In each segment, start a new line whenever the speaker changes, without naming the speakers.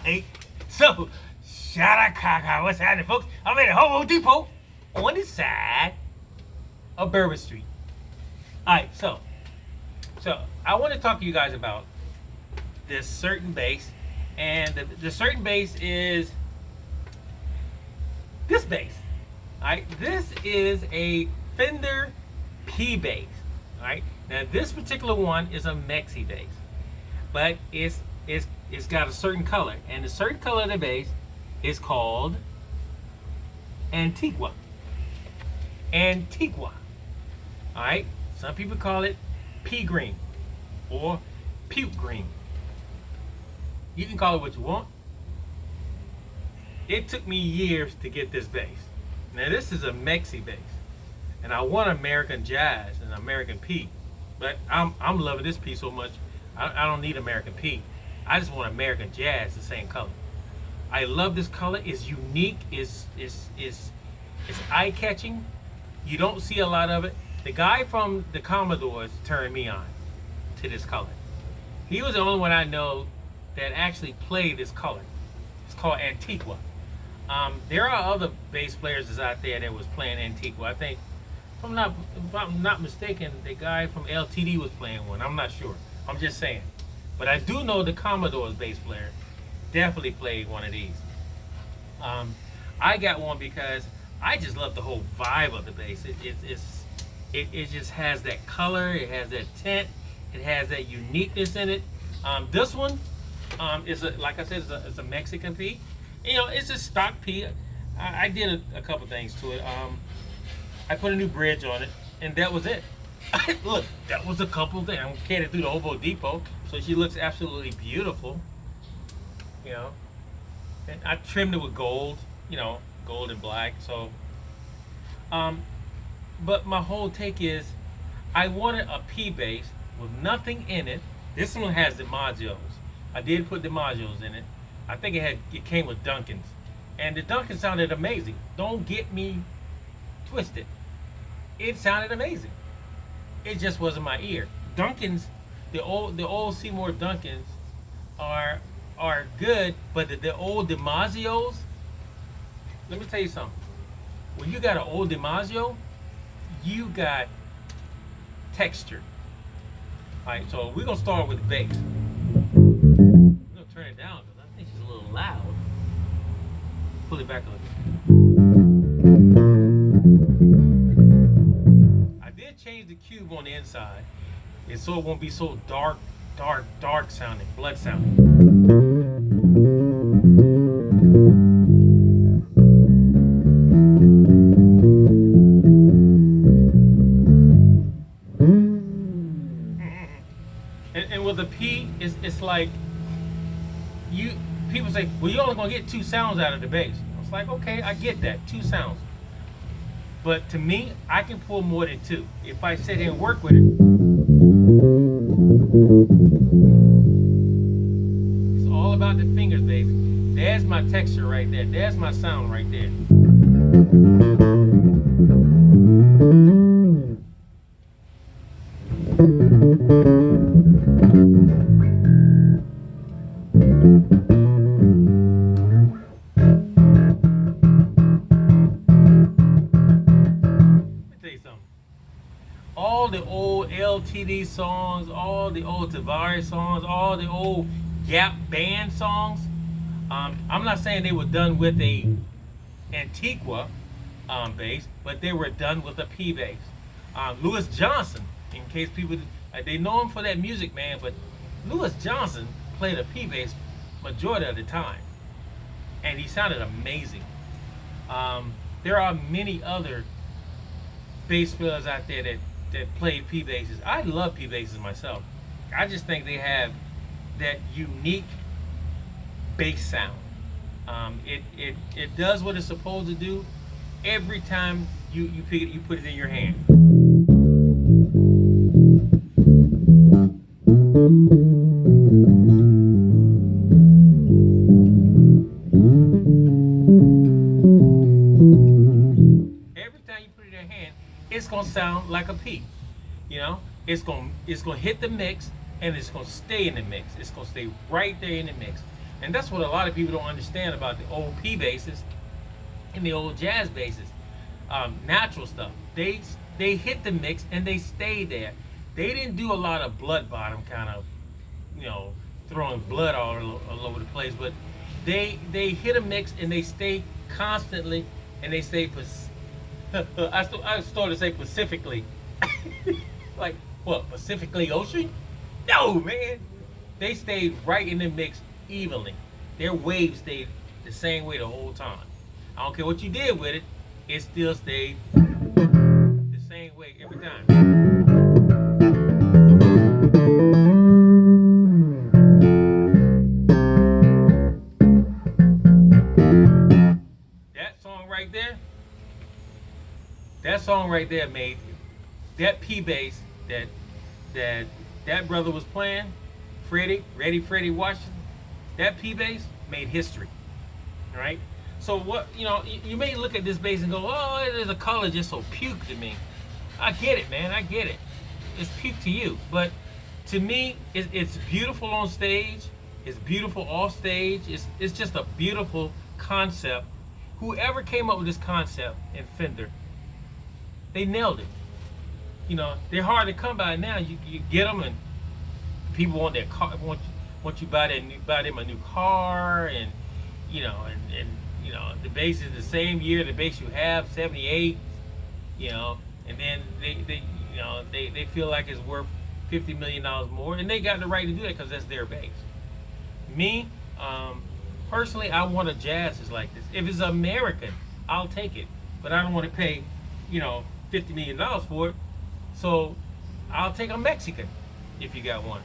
Alright, so, shada what's happening, folks? I'm at a Home Depot on the side of Bourbon Street. Alright, so I want to talk to you guys about this certain bass, and the certain bass is this bass. Alright, this is a Fender P bass. Alright, now this particular one is a Mexi bass, but it's got a certain color, and the certain color of the bass is called Antigua. Antigua. Alright, some people call it pea green or puke green. You can call it what you want. It took me years to get this bass. Now this is a Mexi bass, and I want American jazz and American P, but I'm loving this P so much. I don't need American P. I just want American jazz the same color. I love this color. It's unique. It's eye-catching. You don't see a lot of it. The guy from the Commodores turned me on to this color. He was the only one I know that actually played this color. It's called Antigua. There are other bass players out there that was playing Antigua. I think, if I'm not mistaken, the guy from LTD was playing one. I'm not sure. I'm just saying. But I do know the Commodore's bass player definitely played one of these. I got one because I just love the whole vibe of the bass. It just has that color, it has that tint, it has that uniqueness in it. This one is like I said, it's a Mexican P. You know, it's a stock P. I did a couple things to it. I put a new bridge on it, and that was it. Look, that was a couple things. I'm carrying it through the Home Depot, so she looks absolutely beautiful. You know, and I trimmed it with gold. You know, gold and black. So, but my whole take is, I wanted a P bass with nothing in it. This one has DiMaggio's. I did put DiMaggio's in it. I think it came with Duncan's, and the Duncan sounded amazing. Don't get me twisted. It sounded amazing. It just wasn't my ear. Duncan's, the old Seymour Duncans are good, but the old DiMaggio's, let me tell you something. When you got an old DiMaggio, you got texture. Alright, so we're gonna start with the bass. I'm gonna turn it down because I think she's a little loud. Pull it back a little. I did change the cube on the inside, and so it won't be so dark sounding, blood sounding. And with a P, it's like people say, well, you're only gonna get 2 sounds out of the bass. It's like, okay, I get that, 2 sounds. But to me, I can pull more than 2 if I sit here and work with it. It's all about the fingers, baby. There's my texture right there. There's my sound right there. All the old LTD songs, all the old Tavares songs, all the old Gap Band songs. I'm not saying they were done with a Antigua bass, but they were done with a P bass. Louis Johnson, in case people, they know him for that music, man, but Louis Johnson played a P bass majority of the time, and he sounded amazing. There are many other bass players out there that play P basses. I love P basses myself. I just think they have that unique bass sound. It does what it's supposed to do every time you pick it, you put it in your hand. Every time you put it in your hand, it's gonna sound like a P. You know, it's gonna hit the mix, and it's gonna stay in the mix. It's gonna stay right there in the mix. And that's what a lot of people don't understand about the old P basses and the old jazz basses. Natural stuff. They hit the mix and they stayed there. They didn't do a lot of blood bottom kind of, you know, throwing blood all over the place, but they hit a mix and they stay constantly, and they stay I started to say Pacifically. Like what, Pacifically Ocean? No, man. They stayed right in the mix evenly. Their wave stayed the same way the whole time. I don't care what you did with it, it still stayed the same way every time. That song right there made that P bass that brother was playing, Freddie Washington. That P bass made history, right? So what, you may look at this bass and go, oh, there's a color just so puke to me. I get it, man. I get it. It's puke to you, but to me, it's beautiful on stage. It's beautiful off stage. It's just a beautiful concept. Whoever came up with this concept in Fender, they nailed it. They're hard to come by now. You get them, and people want their car. Want you buy them a new car, and the bass is the same year the bass you have, 78. And then they feel like it's worth $50 million more, and they got the right to do that because that's their bass. Me, personally, I want a jazz that's like this. If it's American, I'll take it, but I don't want to pay, $50 million for it. So I'll take a Mexican if you got one.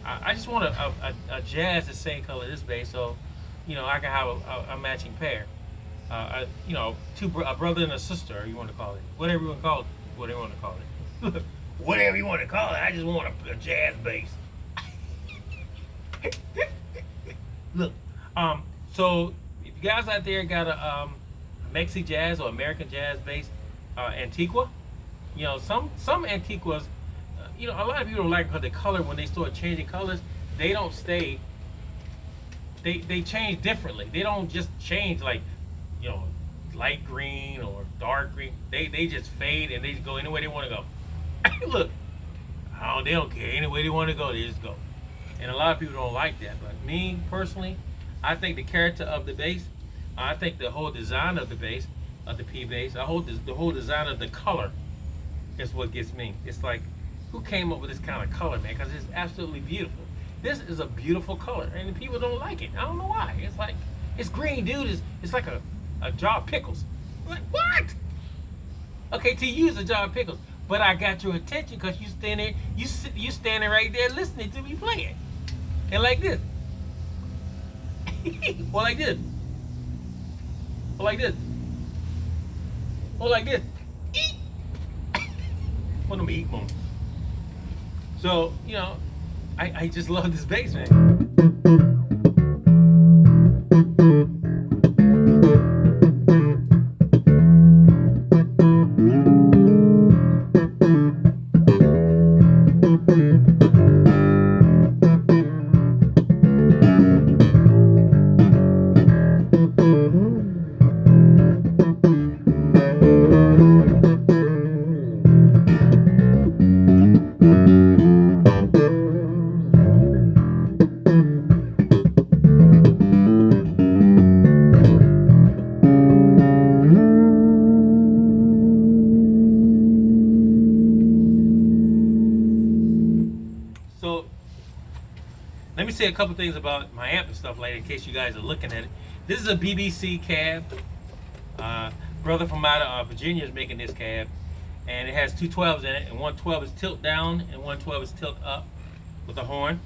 I just want a jazz the same color as this bass, so I can have a matching pair. A brother and a sister, you want to call it, whatever you want to call it, whatever you want to call it. Whatever you want to call it. I just want a jazz bass. Look, so if you guys out there got a Mexi jazz or American jazz bass, Antigua, some Antiguas, a lot of people don't like because the color, when they start changing colors, they don't stay. They change differently. They don't just change like, light green or dark green. They just fade and they just go anywhere they want to go. Look, they don't care. Anywhere they want to go, they just go. And a lot of people don't like that. But me, personally, I think the character of the bass, I think the whole design of the bass, of the P bass, the whole design of the color is what gets me. It's like, who came up with this kind of color, man? Because it's absolutely beautiful. This is a beautiful color, and people don't like it. I don't know why. It's like, it's green, dude. It's like a jar of pickles. Like, what? Okay, to you it's a jar of pickles, but I got your attention because you standing right there listening to me play it. And like this. Or like this. Or like this. Or like this. One of them eat moments. So, I just love this bass, man. So let me say a couple things about my amp and stuff like that in case you guys are looking at it. This is a BBC cab. Brother from out of Virginia is making this cab, and it has two 12s in it, and one 12 is tilt down and one 12 is tilt up with a horn.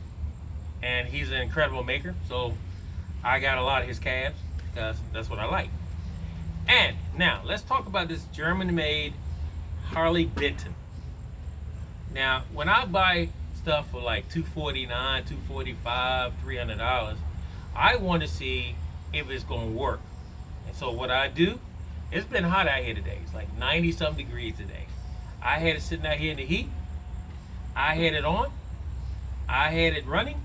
And he's an incredible maker, so I got a lot of his cabs because that's what I like. And now let's talk about this German-made Harley Benton. Now, when I buy stuff for like $249, $245, $300, I want to see if it's gonna work. And so what I do, it's been hot out here today. It's like 90-something degrees today. I had it sitting out here in the heat. I had it on. I had it running.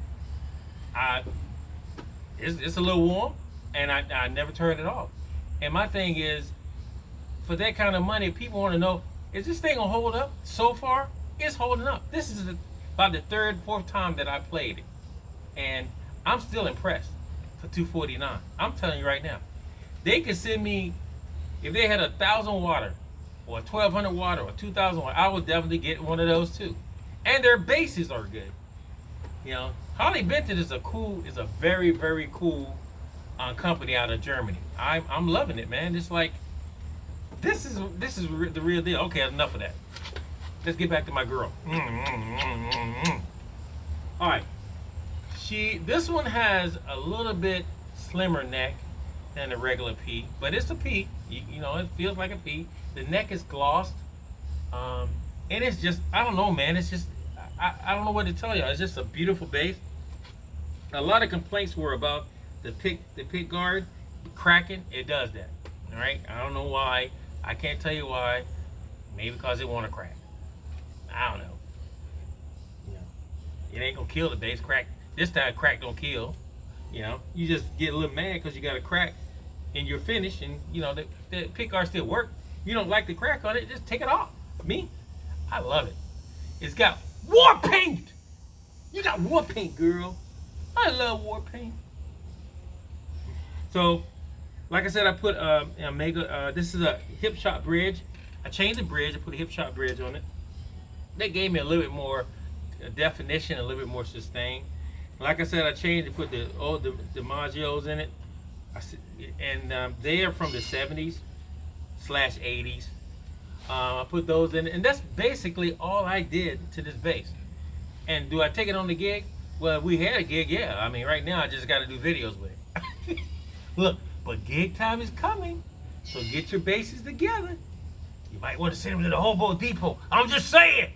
it's a little warm, and I never turn it off. And my thing is, for that kind of money, people want to know, is this thing gonna hold up? So far, it's holding up. This is about the third, fourth time that I played it, and I'm still impressed for $249. I'm telling you right now, they could send me, if they had 1,000 watt or 1,200 watt or 2,000 watt, I would definitely get one of those too. And their basses are good. You know, Harley Benton is a very, very cool company out of Germany. I'm loving it, man. It's like, this is the real deal. Okay, enough of that. Let's get back to my girl. All right, this one has a little bit slimmer neck than a regular P, but it's a P. You know, it feels like a P. The neck is glossed, and it's just, I don't know, man. It's just, I don't know what to tell you. It's just a beautiful bass. A lot of complaints were about the pick guard cracking. It does that. All right, I don't know why. I can't tell you why. Maybe because it want to crack. I don't know. You know, it ain't gonna kill the bass. Crack this time. Crack don't kill. You know, you just get a little mad because you got a crack in your finish, and you know the pick guard still work. You don't like the crack on it, just take it off. Me, I love it. It's got war paint. You got war paint, girl. I love war paint. So, like I said, I put this is a hip shot bridge. I changed the bridge. I put a hip shot bridge on it. They gave me a little bit more definition, a little bit more sustain. Like I said, I changed to put the DiMaggios in it, and they are from the 70s/80s. I put those in, and that's basically all I did to this bass. And do I take it on the gig? Well, if we had a gig, yeah. I mean, right now I just got to do videos with it. Look, but gig time is coming, so get your basses together. You might want to send them to the Hobo Depot. I'm just saying.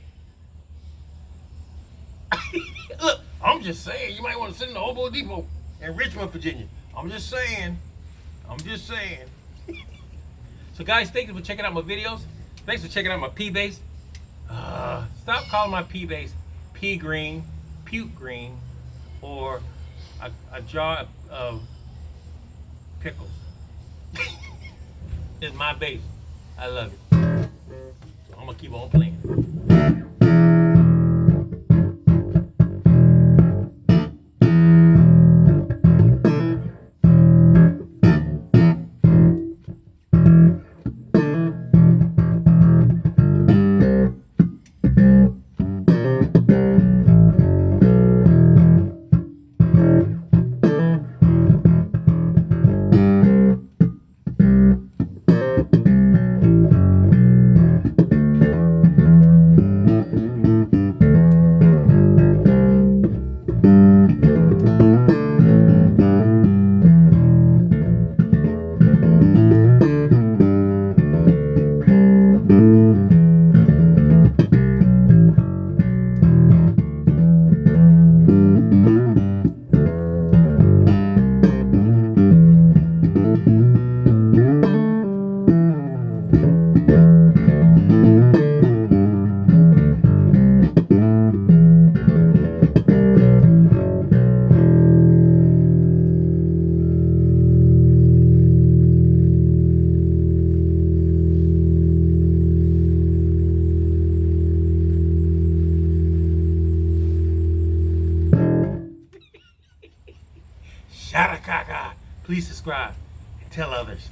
Look, I'm just saying. You might want to send them to Hobo Depot in Richmond, Virginia. I'm just saying. I'm just saying. So, guys, thank you for checking out my videos. Thanks for checking out my P bass. Stop calling my P bass pea green, puke green, or a jar of pickles. It's my bass. I love it. So I'm gonna keep on playing. Shadakaka. Please subscribe and tell others.